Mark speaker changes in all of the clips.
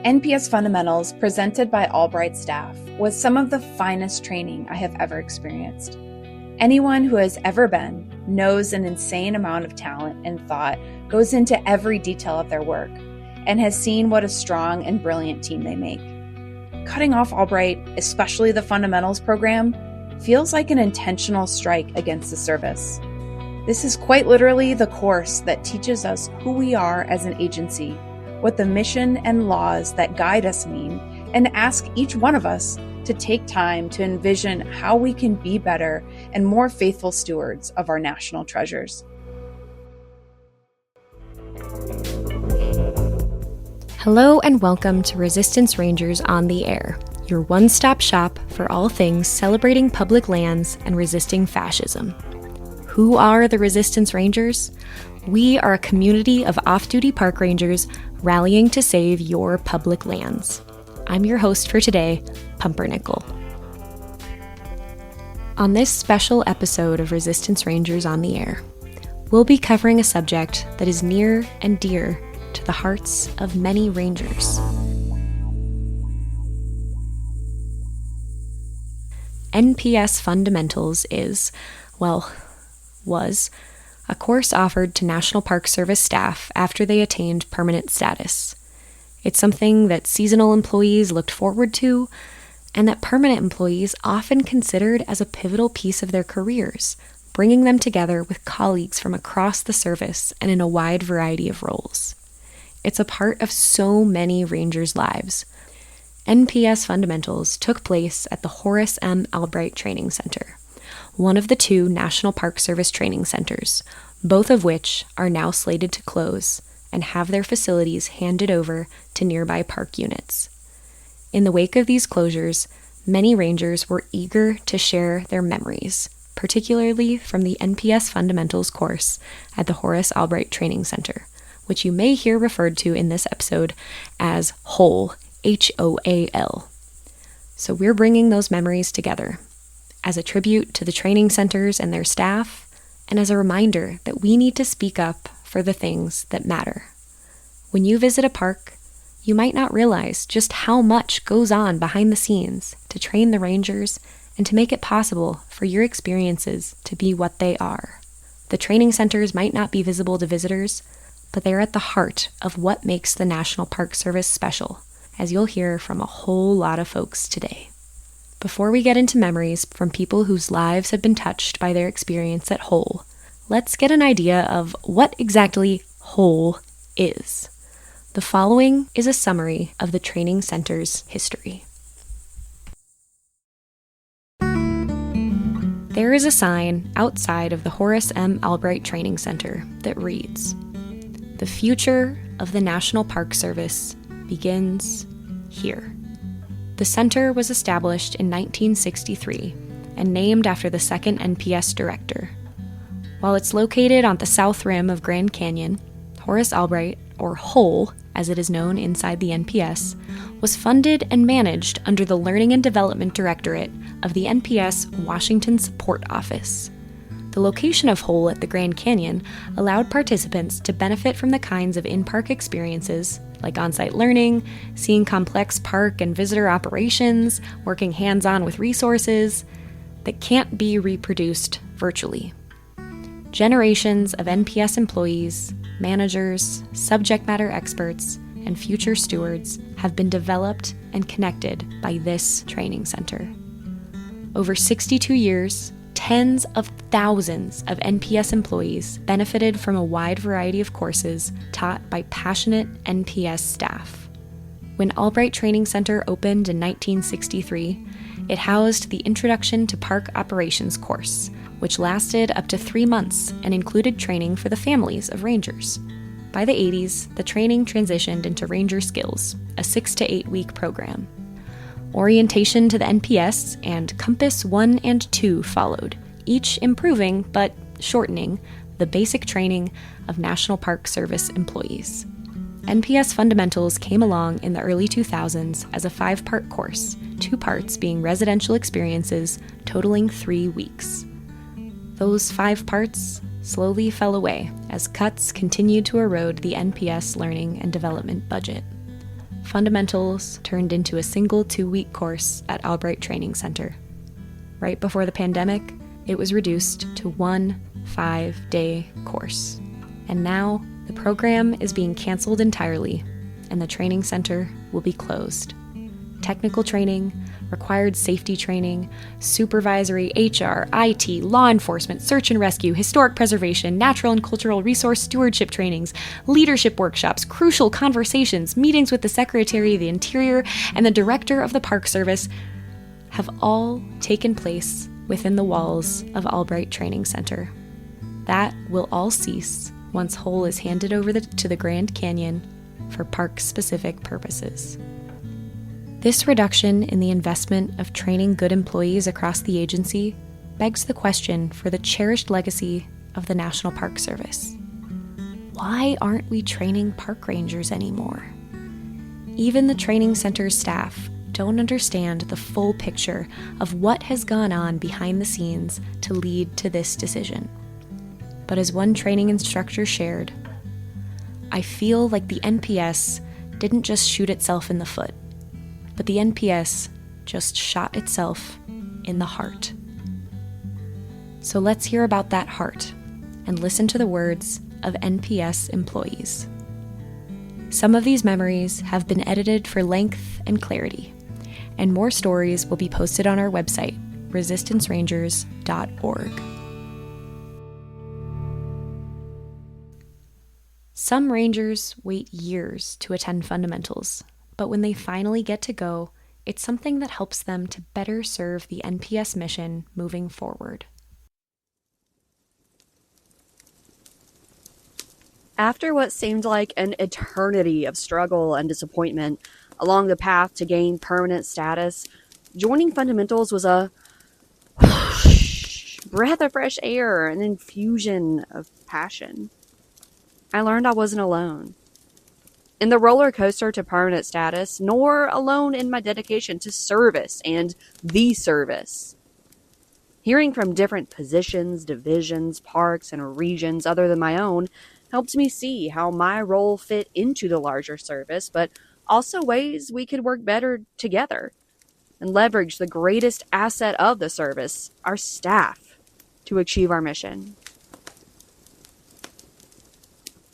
Speaker 1: NPS Fundamentals, presented by Albright staff, was some of the finest training I have ever experienced. Anyone who has ever been knows an insane amount of talent and thought goes into every detail of their work and has seen what a strong and brilliant team they make. Cutting off Albright, especially the Fundamentals program, feels like an intentional strike against the service. This is quite literally the course that teaches us who we are as an agency, what the mission and laws that guide us mean, and ask each one of us to take time to envision how we can be better and more faithful stewards of our national treasures.
Speaker 2: Hello and welcome to Resistance Rangers on the Air, your one-stop shop for all things celebrating public lands and resisting fascism. Who are the Resistance Rangers? We are a community of off-duty park rangers rallying to save your public lands. I'm your host for today, Pumpernickel. On this special episode of Resistance Rangers on the Air, we'll be covering a subject that is near and dear to the hearts of many rangers. NPS Fundamentals was a course offered to National Park Service staff after they attained permanent status. It's something that seasonal employees looked forward to, and that permanent employees often considered as a pivotal piece of their careers, bringing them together with colleagues from across the service and in a wide variety of roles. It's a part of so many rangers' lives. NPS Fundamentals took place at the Horace Albright Training Center, one of the two National Park Service training centers, both of which are now slated to close and have their facilities handed over to nearby park units. In the wake of these closures, many rangers were eager to share their memories, particularly from the NPS Fundamentals course at the Horace Albright Training Center, which you may hear referred to in this episode as HOAL, HOAL. So we're bringing those memories together as a tribute to the training centers and their staff, and as a reminder that we need to speak up for the things that matter. When you visit a park, you might not realize just how much goes on behind the scenes to train the rangers and to make it possible for your experiences to be what they are. The training centers might not be visible to visitors, but they're at the heart of what makes the National Park Service special, as you'll hear from a whole lot of folks today. Before we get into memories from people whose lives have been touched by their experience at HOAL, let's get an idea of what exactly HOAL is. The following is a summary of the training center's history. There is a sign outside of the Horace Albright Training Center that reads, "The future of the National Park Service begins here." The center was established in 1963 and named after the second NPS director. While it's located on the south rim of Grand Canyon, Horace Albright, or HOAL as it is known inside the NPS, was funded and managed under the Learning and Development Directorate of the NPS Washington Support Office. The location of HOAL at the Grand Canyon allowed participants to benefit from the kinds of in-park experiences like on-site learning, seeing complex park and visitor operations, working hands-on with resources that can't be reproduced virtually. Generations of NPS employees, managers, subject matter experts, and future stewards have been developed and connected by this training center. Over 62 years, tens of thousands of NPS employees benefited from a wide variety of courses taught by passionate NPS staff. When Albright Training Center opened in 1963, it housed the Introduction to Park Operations course, which lasted up to 3 months and included training for the families of rangers. By the 80s, the training transitioned into Ranger Skills, a 6 to 8 week program. Orientation to the NPS and Compass 1 and 2 followed, each improving but shortening the basic training of National Park Service employees. NPS Fundamentals came along in the early 2000s as a 5-part course, 2 parts being residential experiences totaling 3 weeks. Those 5 parts slowly fell away as cuts continued to erode the NPS learning and development budget. fundamentals turned into a single 2-week course at Albright Training Center. Right before the pandemic, it was reduced to one 5-day course. And now the program is being canceled entirely, and the training center will be closed. Technical training, required safety training, supervisory, HR, IT, law enforcement, search and rescue, historic preservation, natural and cultural resource stewardship trainings, leadership workshops, crucial conversations, meetings with the Secretary of the Interior and the Director of the Park Service have all taken place within the walls of Albright Training Center. That will all cease once HOAL is handed over to the Grand Canyon for park-specific purposes. This reduction in the investment of training good employees across the agency begs the question for the cherished legacy of the National Park Service. Why aren't we training park rangers anymore? Even the training center's staff don't understand the full picture of what has gone on behind the scenes to lead to this decision. But as one training instructor shared, "I feel like the NPS didn't just shoot itself in the foot, but the NPS just shot itself in the heart." So let's hear about that heart and listen to the words of NPS employees. Some of these memories have been edited for length and clarity, and more stories will be posted on our website, resistancerangers.org. Some rangers wait years to attend fundamentals, but when they finally get to go, it's something that helps them to better serve the NPS mission moving forward.
Speaker 3: After what seemed like an eternity of struggle and disappointment along the path to gain permanent status, joining fundamentals was a breath of fresh air, an infusion of passion. I learned I wasn't alone in the roller coaster to permanent status, nor alone in my dedication to service and the service. Hearing from different positions, divisions, parks, and regions other than my own helped me see how my role fit into the larger service, but also ways we could work better together and leverage the greatest asset of the service, our staff, to achieve our mission.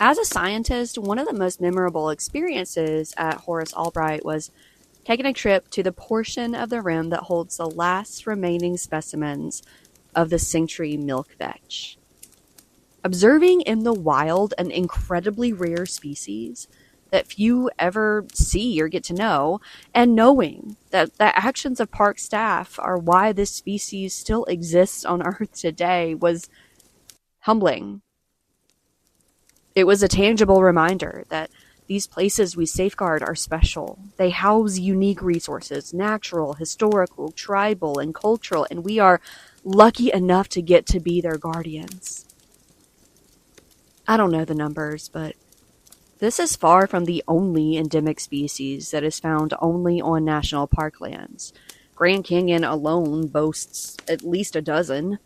Speaker 3: As a scientist, one of the most memorable experiences at Horace Albright was taking a trip to the portion of the rim that holds the last remaining specimens of the century milk vetch. Observing in the wild an incredibly rare species that few ever see or get to know, and knowing that the actions of park staff are why this species still exists on Earth today was humbling. It was a tangible reminder that these places we safeguard are special. They house unique resources, natural, historical, tribal, and cultural, and we are lucky enough to get to be their guardians. I don't know the numbers, but this is far from the only endemic species that is found only on national park lands. Grand Canyon alone boasts at least a dozen.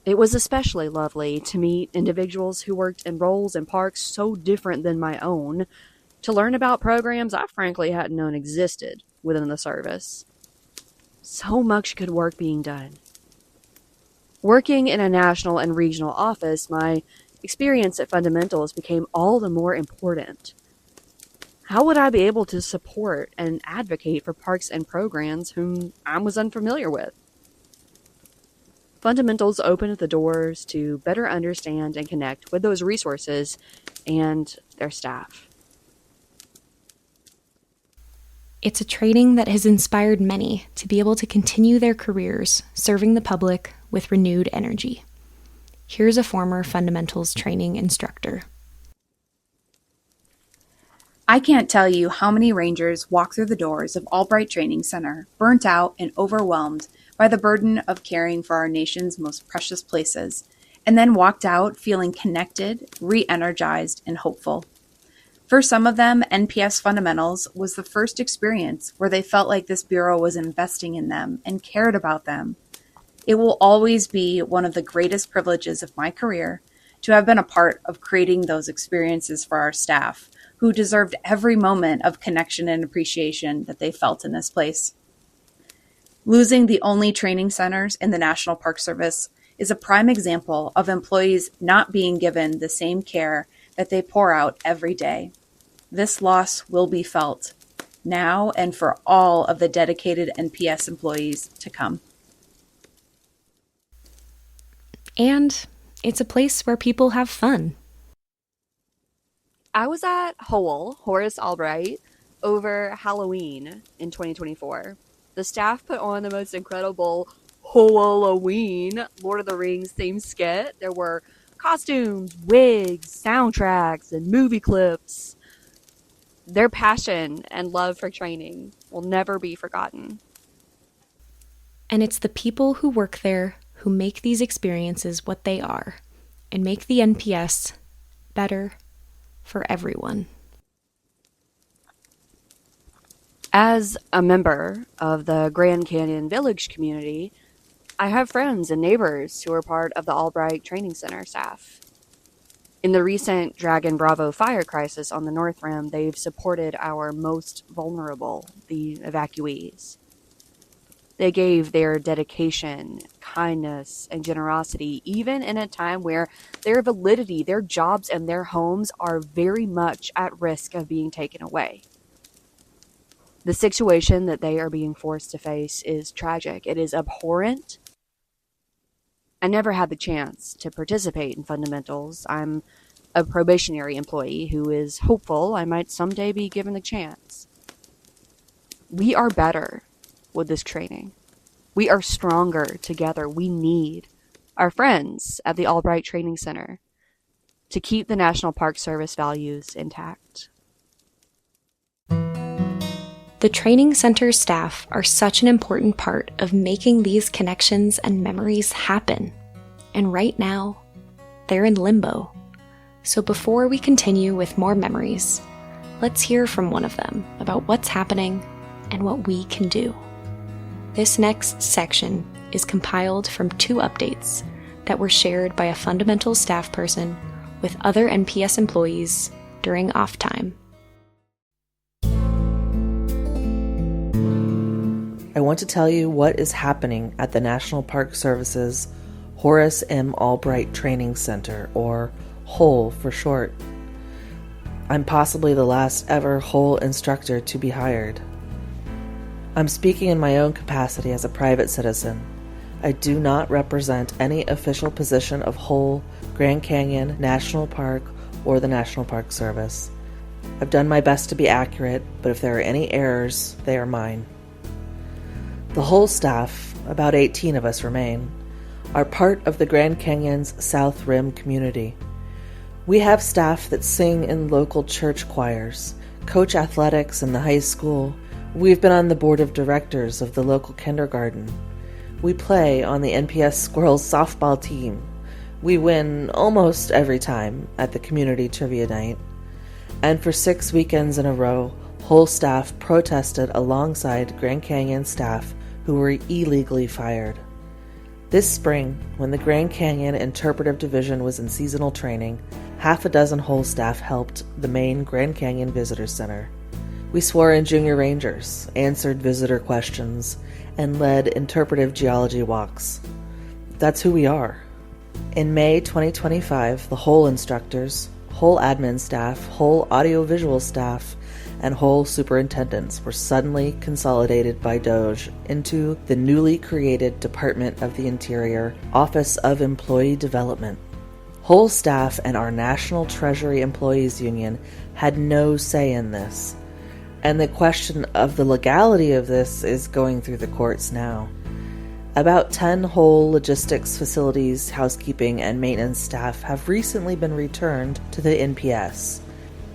Speaker 3: It was especially lovely to meet individuals who worked in roles in parks so different than my own, to learn about programs I frankly hadn't known existed within the service. So much good work being done. Working in a national and regional office, my experience at Fundamentals became all the more important. How would I be able to support and advocate for parks and programs whom I was unfamiliar with? Fundamentals opened the doors to better understand and connect with those resources and their staff.
Speaker 2: It's a training that has inspired many to be able to continue their careers serving the public with renewed energy. Here's a former fundamentals training instructor.
Speaker 1: I can't tell you how many rangers walk through the doors of Albright Training Center, burnt out and overwhelmed by the burden of caring for our nation's most precious places, and then walked out feeling connected, re-energized, and hopeful. For some of them, NPS Fundamentals was the first experience where they felt like this bureau was investing in them and cared about them. It will always be one of the greatest privileges of my career to have been a part of creating those experiences for our staff, who deserved every moment of connection and appreciation that they felt in this place. Losing the only training centers in the National Park Service is a prime example of employees not being given the same care that they pour out every day. This loss will be felt now and for all of the dedicated NPS employees to come.
Speaker 2: And it's a place where people have fun.
Speaker 3: I was at HOAL, Horace Albright, over Halloween in 2024. The staff put on the most incredible Halloween Lord of the Rings themed skit. There were costumes, wigs, soundtracks, and movie clips. Their passion and love for training will never be forgotten.
Speaker 2: And it's the people who work there who make these experiences what they are and make the NPS better for everyone.
Speaker 3: As a member of the Grand Canyon Village community, I have friends and neighbors who are part of the Albright Training Center staff. In the recent Dragon Bravo fire crisis on the North Rim, they've supported our most vulnerable, the evacuees. They gave their dedication, kindness, and generosity, even in a time where their validity, their jobs, and their homes are very much at risk of being taken away. The situation that they are being forced to face is tragic. It is abhorrent. I never had the chance to participate in fundamentals. I'm a probationary employee who is hopeful I might someday be given the chance. We are better with this training. We are stronger together. We need our friends at the Albright Training Center to keep the National Park Service values intact.
Speaker 2: The training center staff are such an important part of making these connections and memories happen. And right now, they're in limbo. So before we continue with more memories, let's hear from one of them about what's happening and what we can do. This next section is compiled from 2 updates that were shared by a fundamental staff person with other NPS employees during off time.
Speaker 4: I want to tell you what is happening at the National Park Service's Horace M. Albright Training Center, or HOAL for short. I'm possibly the last ever HOAL instructor to be hired. I'm speaking in my own capacity as a private citizen. I do not represent any official position of HOAL, Grand Canyon, National Park, or the National Park Service. I've done my best to be accurate, but if there are any errors, they are mine. The HOAL staff, about 18 of us remain, are part of the Grand Canyon's South Rim community. We have staff that sing in local church choirs, coach athletics in the high school. We've been on the board of directors of the local kindergarten. We play on the NPS Squirrels softball team. We win almost every time at the community trivia night. And for 6 weekends in a row, HOAL staff protested alongside Grand Canyon staff who were illegally fired. This spring, when the Grand Canyon Interpretive Division was in seasonal training, 6 HOAL staff helped the main Grand Canyon Visitor Center. We swore in junior rangers, answered visitor questions, and led interpretive geology walks. That's who we are. In May 2025, the HOAL instructors, HOAL admin staff, HOAL audiovisual staff, and HOAL superintendents were suddenly consolidated by DOJ into the newly created Department of the Interior Office of Employee Development. HOAL staff and our National Treasury Employees Union had no say in this, and the question of the legality of this is going through the courts now. About 10 HOAL logistics facilities, housekeeping, and maintenance staff have recently been returned to the NPS.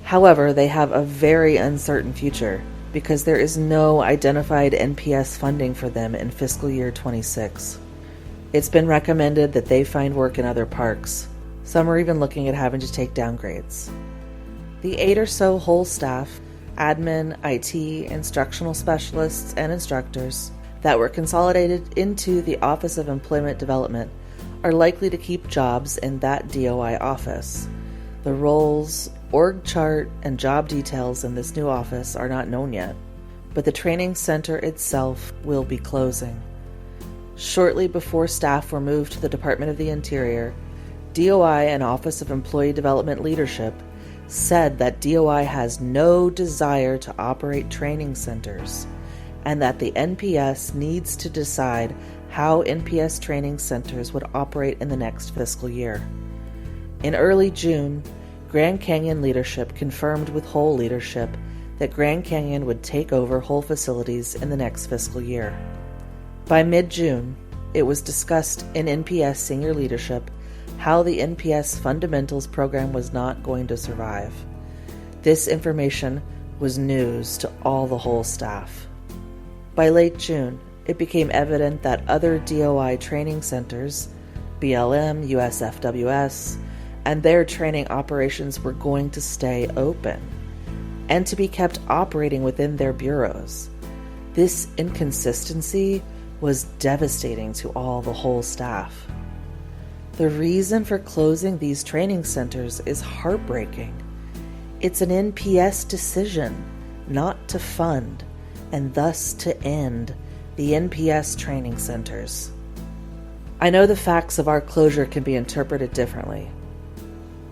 Speaker 4: However, they have a very uncertain future because there is no identified NPS funding for them in fiscal year 26. It's been recommended that they find work in other parks. Some are even looking at having to take downgrades. The 8 or so HOAL staff, admin, IT, instructional specialists, and instructors that were consolidated into the Office of Employment Development are likely to keep jobs in that DOI office. The roles, org chart, and job details in this new office are not known yet, but the training center itself will be closing. Shortly before staff were moved to the Department of the Interior, DOI and Office of Employee Development Leadership said that DOI has no desire to operate training centers, and that the NPS needs to decide how NPS training centers would operate in the next fiscal year. In early June, Grand Canyon leadership confirmed with HOAL leadership that Grand Canyon would take over HOAL facilities in the next fiscal year. By mid-June, it was discussed in NPS senior leadership how the NPS fundamentals program was not going to survive. This information was news to all the HOAL staff. By late June, it became evident that other DOI training centers, BLM, USFWS, and their training operations were going to stay open and to be kept operating within their bureaus. This inconsistency was devastating to all the HOAL staff. The reason for closing these training centers is heartbreaking. It's an NPS decision not to fund and thus to end the NPS training centers. I know the facts of our closure can be interpreted differently.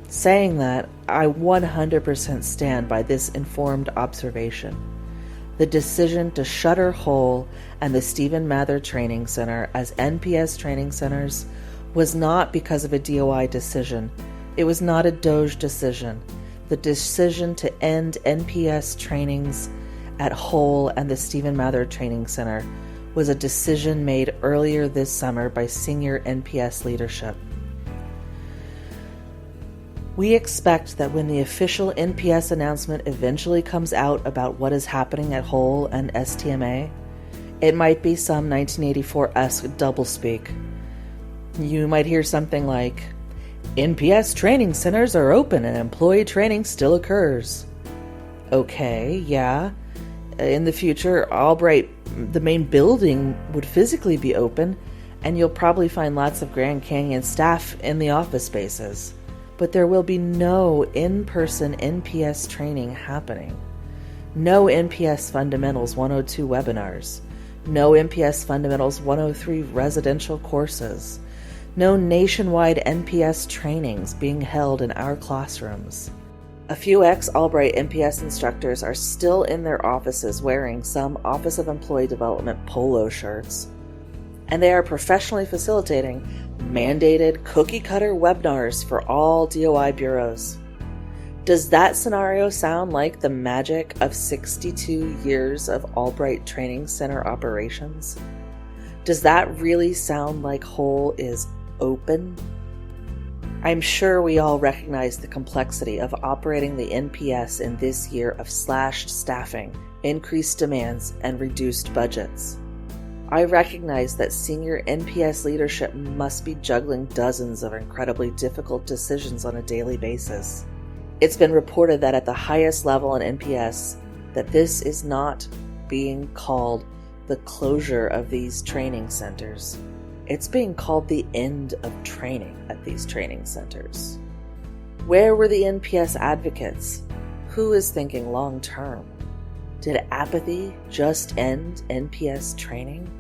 Speaker 4: Saying that, I 100% stand by this informed observation. The decision to shutter HOAL and the Stephen Mather Training Center as NPS training centers was not because of a DOI decision. It was not a DOJ decision. The decision to end NPS trainings at HOAL and the Stephen Mather Training Center was a decision made earlier this summer by senior NPS leadership. We expect that when the official NPS announcement eventually comes out about what is happening at HOAL and STMA, it might be some 1984-esque doublespeak. You might hear something like, NPS training centers are open and employee training still occurs. Okay, yeah. In the future, Albright, the main building, would physically be open, and you'll probably find lots of Grand Canyon staff in the office spaces. But there will be no in-person NPS training happening. No NPS Fundamentals 102 webinars. No NPS Fundamentals 103 residential courses. No nationwide NPS trainings being held in our classrooms. A few ex-Albright NPS instructors are still in their offices wearing some Office of Employee Development polo shirts, and they are professionally facilitating mandated cookie-cutter webinars for all DOI bureaus. Does that scenario sound like the magic of 62 years of Albright Training Center operations? Does that really sound like HOAL is open? I'm sure we all recognize the complexity of operating the NPS in this year of slashed staffing, increased demands, and reduced budgets. I recognize that senior NPS leadership must be juggling dozens of incredibly difficult decisions on a daily basis. It's been reported that at the highest level in NPS, that this is not being called the closure of these training centers. It's being called the end of training at these training centers. Where were the NPS advocates? Who is thinking long term? Did apathy just end NPS training?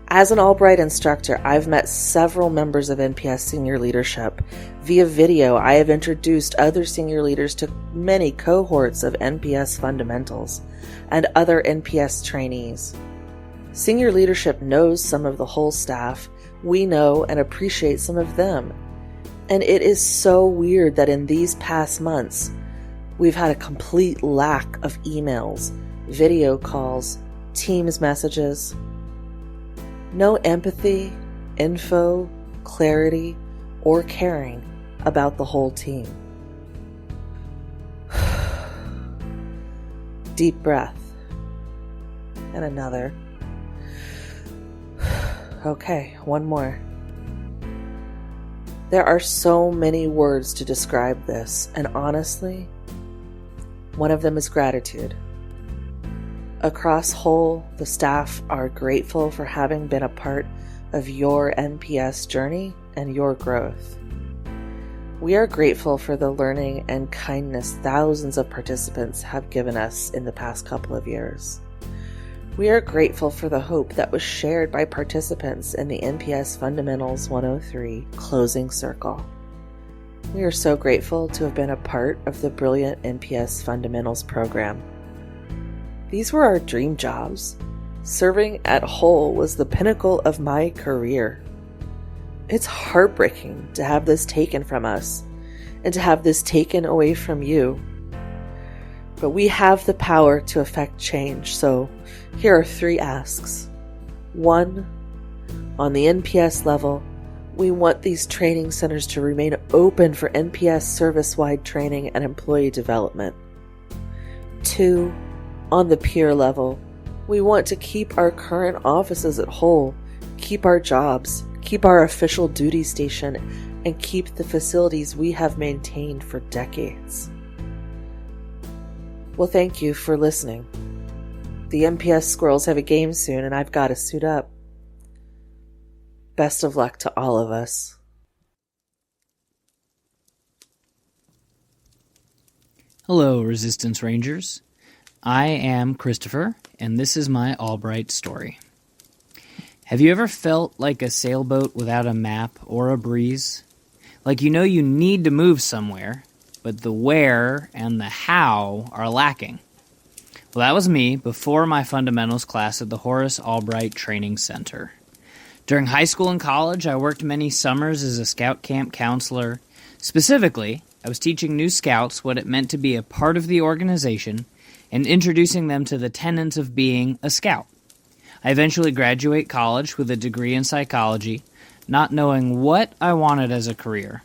Speaker 4: As an Albright instructor, I've met several members of NPS senior leadership. Via video, I have introduced other senior leaders to many cohorts of NPS fundamentals and other NPS trainees. Senior leadership knows some of the whole staff. We know and appreciate some of them. And it is so weird that in these past months, we've had a complete lack of emails, video calls, Teams messages. No empathy, info, clarity, or caring about the whole team. Deep breath. And another. Okay, one more. There are so many words to describe this, and honestly, one of them is gratitude. Across HOAL, the staff are grateful for having been a part of your NPS journey and your growth. We are grateful for the learning and kindness thousands of participants have given us in the past couple of years. We are grateful for the hope that was shared by participants in the NPS Fundamentals 103 Closing Circle. We are so grateful to have been a part of the brilliant NPS Fundamentals program. These were our dream jobs. Serving at HOAL was the pinnacle of my career. It's heartbreaking to have this taken from us and to have this taken away from you. But we have the power to affect change, so here are 3 asks. 1. On the NPS level, we want these training centers to remain open for NPS service-wide training and employee development. 2. On the peer level, we want to keep our current offices at HOAL, keep our jobs, keep our official duty station, and keep the facilities we have maintained for decades. Well, thank you for listening. The NPS squirrels have a game soon, and I've got to suit up. Best of luck to all of us.
Speaker 5: Hello, Resistance Rangers. I am Christopher, and this is my Albright story. Have you ever felt like a sailboat without a map or a breeze? Like you know you need to move somewhere, but the where and the how are lacking. Well, that was me before my fundamentals class at the Horace Albright Training Center. During high school and college, I worked many summers as a scout camp counselor. Specifically, I was teaching new scouts what it meant to be a part of the organization and introducing them to the tenets of being a scout. I eventually graduate college with a degree in psychology, not knowing what I wanted as a career.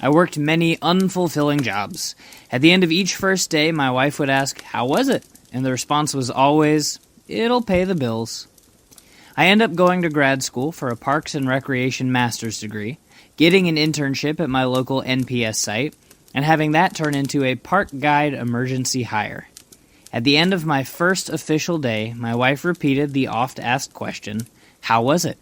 Speaker 5: I worked many unfulfilling jobs. At the end of each first day, my wife would ask, "How was it?" And the response was always, "It'll pay the bills." I ended up going to grad school for a Parks and Recreation master's degree, getting an internship at my local NPS site, and having that turn into a park guide emergency hire. At the end of my first official day, my wife repeated the oft-asked question, "How was it?"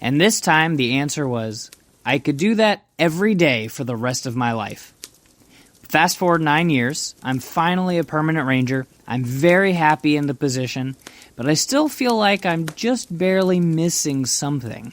Speaker 5: And this time the answer was, I could do that every day for the rest of my life. Fast forward 9 years, I'm finally a permanent ranger. I'm very happy in the position, but I still feel like I'm just barely missing something.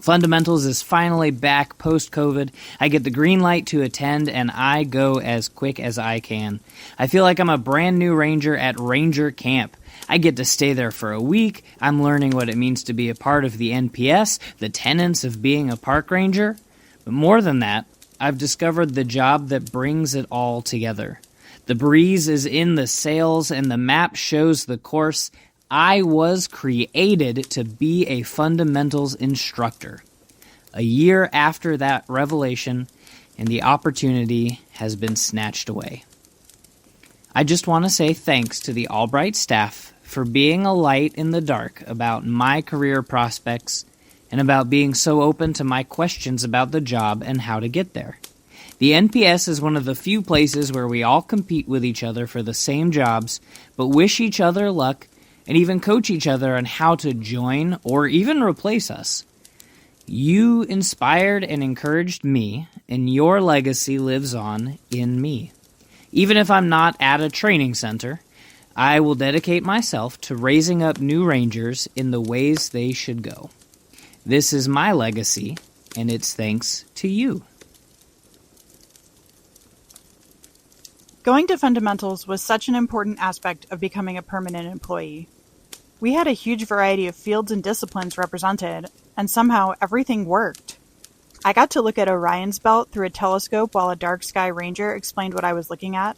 Speaker 5: Fundamentals is finally back post-COVID. I get the green light to attend, and I go as quick as I can. I feel like I'm a brand new ranger at Ranger Camp. I get to stay there for a week. I'm learning what it means to be a part of the NPS, the tenets of being a park ranger. But more than that, I've discovered the job that brings it all together. The breeze is in the sails, and the map shows the course. I was created to be a fundamentals instructor. A year after that revelation, and the opportunity has been snatched away. I just want to say thanks to the Albright staff for being a light in the dark about my career prospects and about being so open to my questions about the job and how to get there. The NPS is one of the few places where we all compete with each other for the same jobs, but wish each other luck and even coach each other on how to join or even replace us. You inspired and encouraged me, and your legacy lives on in me. Even if I'm not at a training center, I will dedicate myself to raising up new rangers in the ways they should go. This is my legacy, and it's thanks to you.
Speaker 6: Going to fundamentals was such an important aspect of becoming a permanent employee. We had a huge variety of fields and disciplines represented, and somehow everything worked. I got to look at Orion's belt through a telescope while a dark sky ranger explained what I was looking at,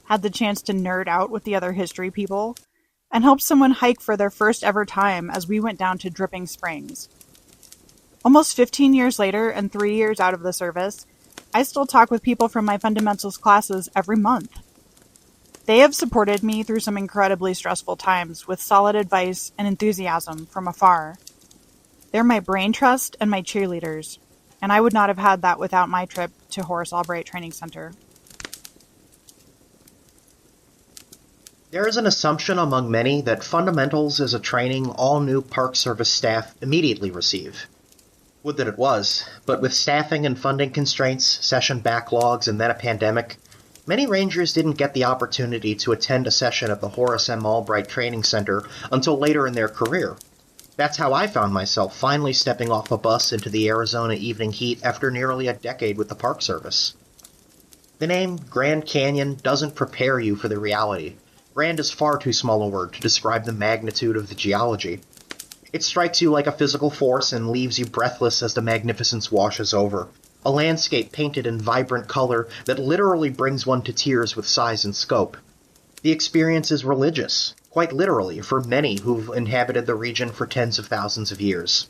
Speaker 6: had the chance to nerd out with the other history people, and helped someone hike for their first ever time as we went down to Dripping Springs. Almost 15 years later and 3 years out of the service, I still talk with people from my fundamentals classes every month. They have supported me through some incredibly stressful times with solid advice and enthusiasm from afar. They're my brain trust and my cheerleaders, and I would not have had that without my trip to Horace Albright Training Center.
Speaker 7: There is an assumption among many that fundamentals is a training all new Park Service staff immediately receive. Would that it was, but with staffing and funding constraints, session backlogs, and then a pandemic, many Rangers didn't get the opportunity to attend a session at the Horace Albright Training Center until later in their career. That's how I found myself finally stepping off a bus into the Arizona evening heat after nearly a decade with the Park Service. The name Grand Canyon doesn't prepare you for the reality. Grand is far too small a word to describe the magnitude of the geology. It strikes you like a physical force and leaves you breathless as the magnificence washes over. A landscape painted in vibrant color that literally brings one to tears with size and scope. The experience is religious, quite literally, for many who've inhabited the region for tens of thousands of years.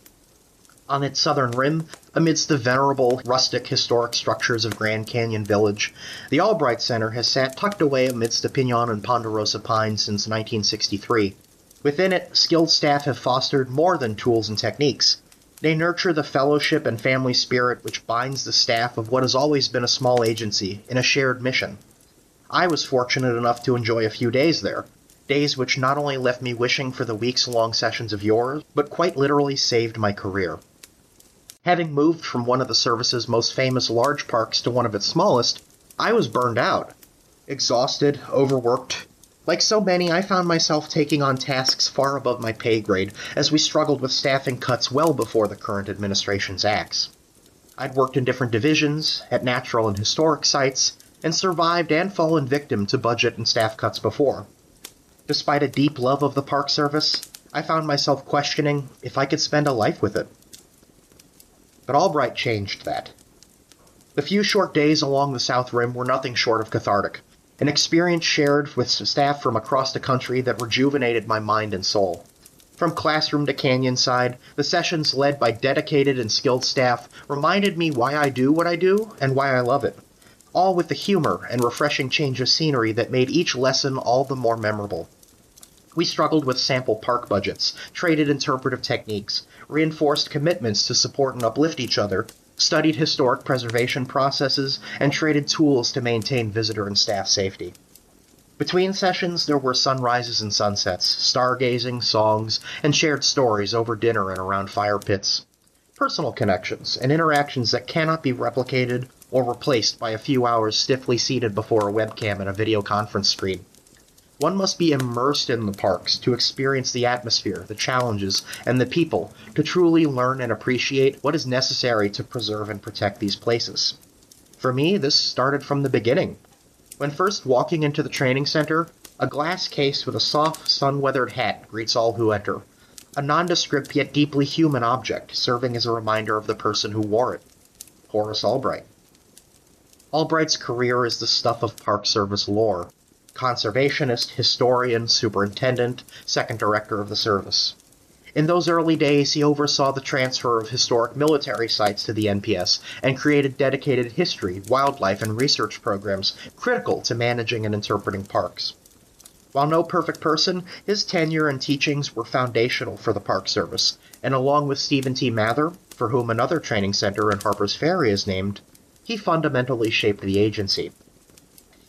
Speaker 7: On its southern rim, amidst the venerable, rustic, historic structures of Grand Canyon Village, the Albright Center has sat tucked away amidst the pinon and ponderosa pines since 1963. Within it, skilled staff have fostered more than tools and techniques. They nurture the fellowship and family spirit which binds the staff of what has always been a small agency in a shared mission. I was fortunate enough to enjoy a few days there, days which not only left me wishing for the weeks-long sessions of yours, but quite literally saved my career. Having moved from one of the service's most famous large parks to one of its smallest, I was burned out. Exhausted, overworked. Like so many, I found myself taking on tasks far above my pay grade as we struggled with staffing cuts well before the current administration's acts. I'd worked in different divisions, at natural and historic sites, and survived and fallen victim to budget and staff cuts before. Despite a deep love of the Park Service, I found myself questioning if I could spend a life with it. But Albright changed that. The few short days along the South Rim were nothing short of cathartic, an experience shared with staff from across the country that rejuvenated my mind and soul. From classroom to canyon side, the sessions led by dedicated and skilled staff reminded me why I do what I do and why I love it, all with the humor and refreshing change of scenery that made each lesson all the more memorable. We struggled with sample park budgets, traded interpretive techniques, reinforced commitments to support and uplift each other, studied historic preservation processes, and traded tools to maintain visitor and staff safety. Between sessions, there were sunrises and sunsets, stargazing, songs, and shared stories over dinner and around fire pits. Personal connections and interactions that cannot be replicated or replaced by a few hours stiffly seated before a webcam and a video conference screen. One must be immersed in the parks to experience the atmosphere, the challenges, and the people to truly learn and appreciate what is necessary to preserve and protect these places. For me, this started from the beginning. When first walking into the training center, a glass case with a soft, sun-weathered hat greets all who enter, a nondescript yet deeply human object serving as a reminder of the person who wore it, Horace Albright. Albright's career is the stuff of Park Service lore. Conservationist, historian, superintendent, second director of the service. In those early days, he oversaw the transfer of historic military sites to the NPS and created dedicated history, wildlife, and research programs critical to managing and interpreting parks. While no perfect person, his tenure and teachings were foundational for the Park Service, and along with Stephen T. Mather, for whom another training center in Harpers Ferry is named, he fundamentally shaped the agency.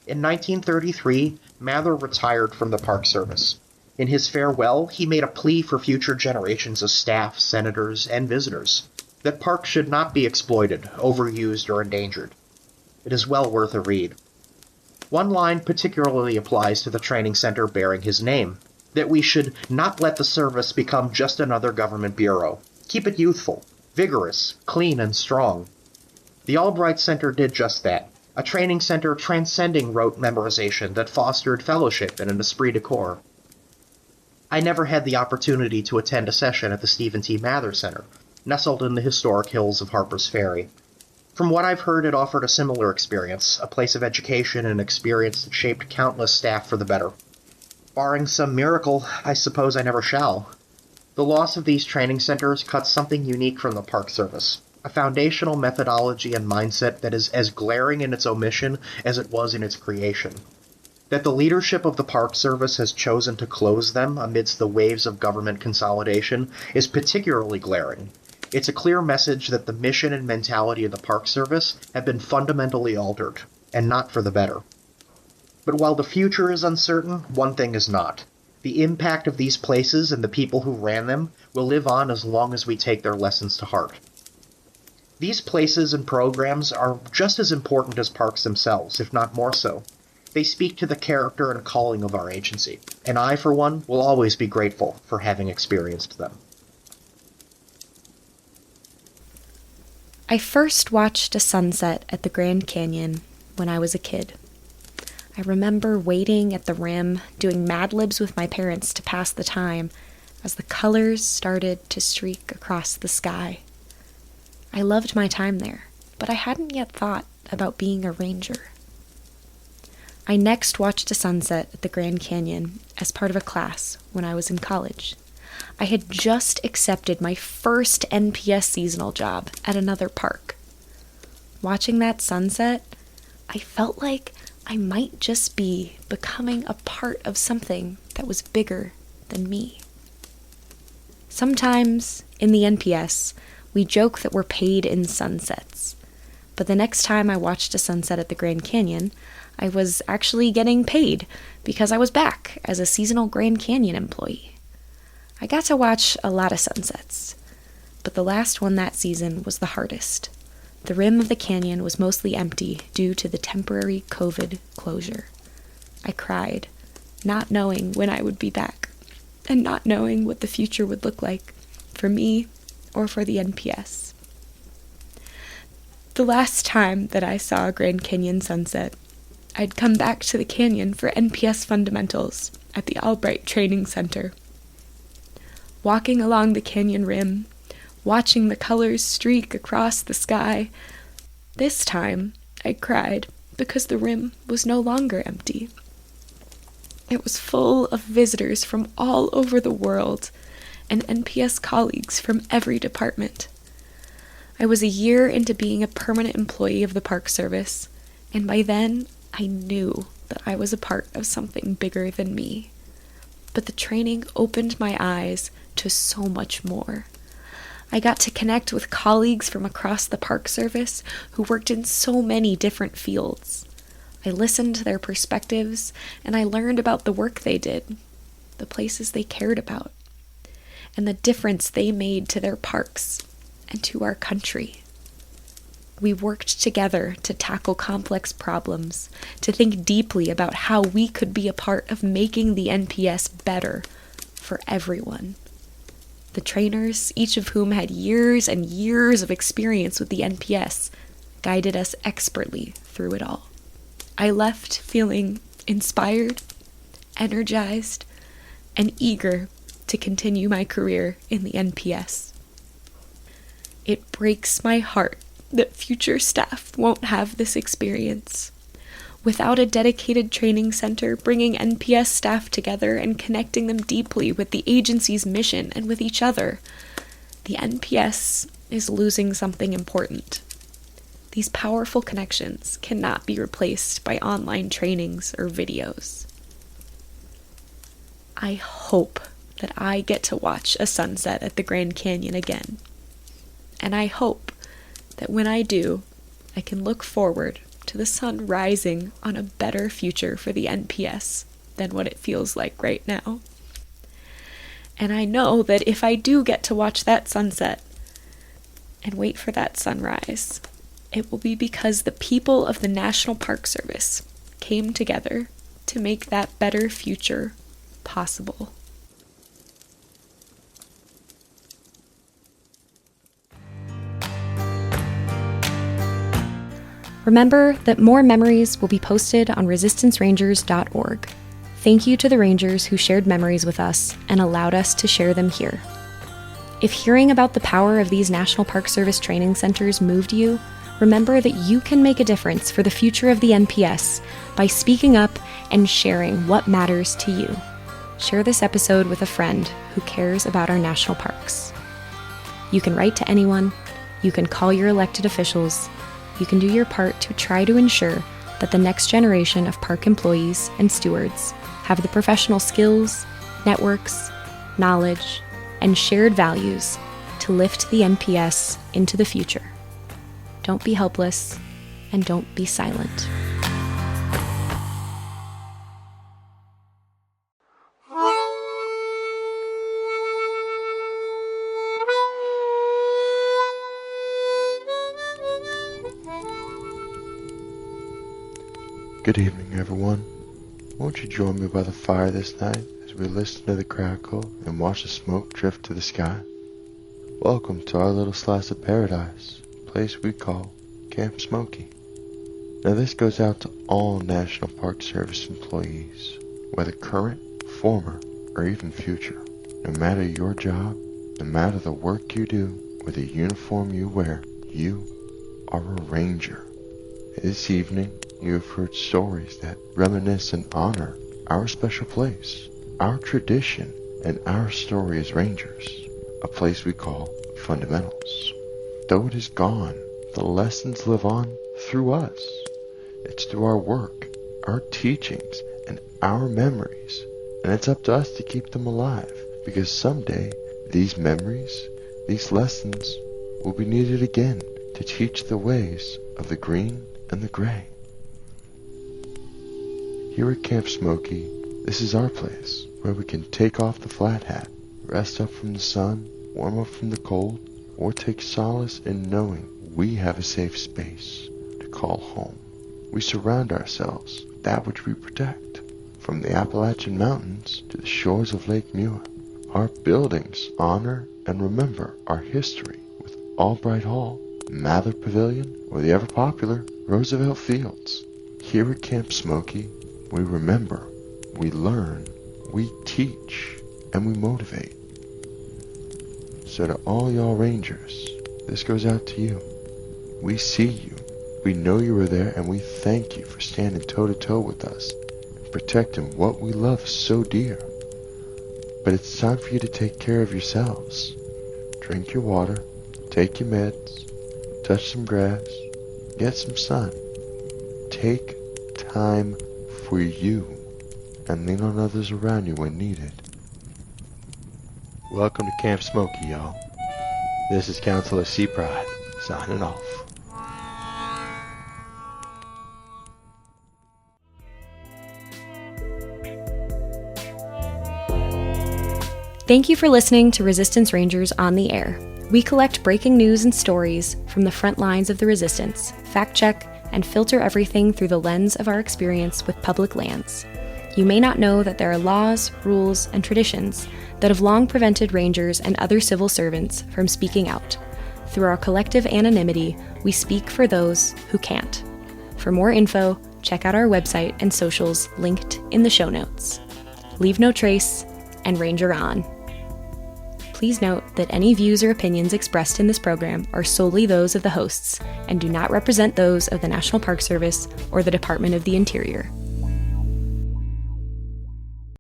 Speaker 7: In 1933, Mather retired from the Park Service. In his farewell, he made a plea for future generations of staff, senators, and visitors that parks should not be exploited, overused, or endangered. It is well worth a read. One line particularly applies to the training center bearing his name, that we should not let the service become just another government bureau. Keep it youthful, vigorous, clean, and strong. The Albright Center did just that. A training center transcending rote memorization that fostered fellowship and an esprit de corps. I never had the opportunity to attend a session at the Stephen T. Mather Center, nestled in the historic hills of Harpers Ferry. From what I've heard, it offered a similar experience, a place of education and experience that shaped countless staff for the better. Barring some miracle, I suppose I never shall. The loss of these training centers cuts something unique from the Park Service. A foundational methodology and mindset that is as glaring in its omission as it was in its creation. That the leadership of the Park Service has chosen to close them amidst the waves of government consolidation is particularly glaring. It's a clear message that the mission and mentality of the Park Service have been fundamentally altered, and not for the better. But while the future is uncertain, one thing is not. The impact of these places and the people who ran them will live on as long as we take their lessons to heart. These places and programs are just as important as parks themselves, if not more so. They speak to the character and calling of our agency, and I, for one, will always be grateful for having experienced them.
Speaker 2: I first watched a sunset at the Grand Canyon when I was a kid. I remember waiting at the rim, doing Mad Libs with my parents to pass the time as the colors started to streak across the sky. I loved my time there, but I hadn't yet thought about being a ranger. I next watched a sunset at the Grand Canyon as part of a class when I was in college. I had just accepted my first NPS seasonal job at another park. Watching that sunset, I felt like I might just be becoming a part of something that was bigger than me. Sometimes, in the NPS, we joke that we're paid in sunsets. But the next time I watched a sunset at the Grand Canyon, I was actually getting paid because I was back as a seasonal Grand Canyon employee. I got to watch a lot of sunsets, but the last one that season was the hardest. The rim of the canyon was mostly empty due to the temporary COVID closure. I cried, not knowing when I would be back, and not knowing what the future would look like for me or for the NPS. The last time that I saw a Grand Canyon sunset, I'd come back to the canyon for NPS fundamentals at the Albright Training Center. Walking along the canyon rim, watching the colors streak across the sky, this time I cried because the rim was no longer empty. It was full of visitors from all over the world and NPS colleagues from every department. I was a year into being a permanent employee of the Park Service, and by then I knew that I was a part of something bigger than me. But the training opened my eyes to so much more. I got to connect with colleagues from across the Park Service who worked in so many different fields. I listened to their perspectives, and I learned about the work they did, the places they cared about, and the difference they made to their parks and to our country. We worked together to tackle complex problems, to think deeply about how we could be a part of making the NPS better for everyone. The trainers, each of whom had years and years of experience with the NPS, guided us expertly through it all. I left feeling inspired, energized, and eager to continue my career in the NPS. It breaks my heart that future staff won't have this experience. Without a dedicated training center bringing NPS staff together and connecting them deeply with the agency's mission and with each other, the NPS is losing something important. These powerful connections cannot be replaced by online trainings or videos. I hope that I get to watch a sunset at the Grand Canyon again. And I hope that when I do, I can look forward to the sun rising on a better future for the NPS than what it feels like right now. And I know that if I do get to watch that sunset and wait for that sunrise, it will be because the people of the National Park Service came together to make that better future possible. Remember that more memories will be posted on resistancerangers.org. Thank you to the Rangers who shared memories with us and allowed us to share them here. If hearing about the power of these National Park Service training centers moved you, remember that you can make a difference for the future of the NPS by speaking up and sharing what matters to you. Share this episode with a friend who cares about our national parks. You can write to anyone, you can call your elected officials, you can do your part to try to ensure that the next generation of park employees and stewards have the professional skills, networks, knowledge, and shared values to lift the NPS into the future. Don't be helpless, and don't be silent.
Speaker 8: Good evening, everyone. Won't you join me by the fire this night as we listen to the crackle and watch the smoke drift to the sky? Welcome to our little slice of paradise, a place we call Camp Smoky. Now this goes out to all National Park Service employees, whether current, former, or even future. No matter your job, no matter the work you do, or the uniform you wear, you are a ranger. This evening, you have heard stories that reminisce and honor our special place, our tradition, and our story as rangers, a place we call fundamentals. Though it is gone, the lessons live on through us. It's through our work, our teachings, and our memories, and it's up to us to keep them alive, because someday these memories, these lessons, will be needed again to teach the ways of the green and the gray. Here at Camp Smoky, this is our place, where we can take off the flat hat, rest up from the sun, warm up from the cold, or take solace in knowing we have a safe space to call home. We surround ourselves with that which we protect, from the Appalachian Mountains to the shores of Lake Muir. Our buildings honor and remember our history with Albright Hall, Mather Pavilion, or the ever-popular Roosevelt Fields. Here at Camp Smoky, we remember, we learn, we teach, and we motivate. So to all y'all rangers, this goes out to you. We see you, we know you were there, and we thank you for standing toe-to-toe with us and protecting what we love so dear. But it's time for you to take care of yourselves. Drink your water, take your meds, touch some grass, get some sun. Take time for you, and lean on others around you when needed. Welcome to Camp Smoky, y'all. This is Counselor C. Pride, signing off.
Speaker 2: Thank you for listening to Resistance Rangers on the Air. We collect breaking news and stories from the front lines of the resistance, fact check, and filter everything through the lens of our experience with public lands. You may not know that there are laws, rules, and traditions that have long prevented rangers and other civil servants from speaking out. Through our collective anonymity, we speak for those who can't. For more info, check out our website and socials linked in the show notes. Leave no trace, and Ranger on. Please note that any views or opinions expressed in this program are solely those of the hosts and do not represent those of the National Park Service or the Department of the Interior.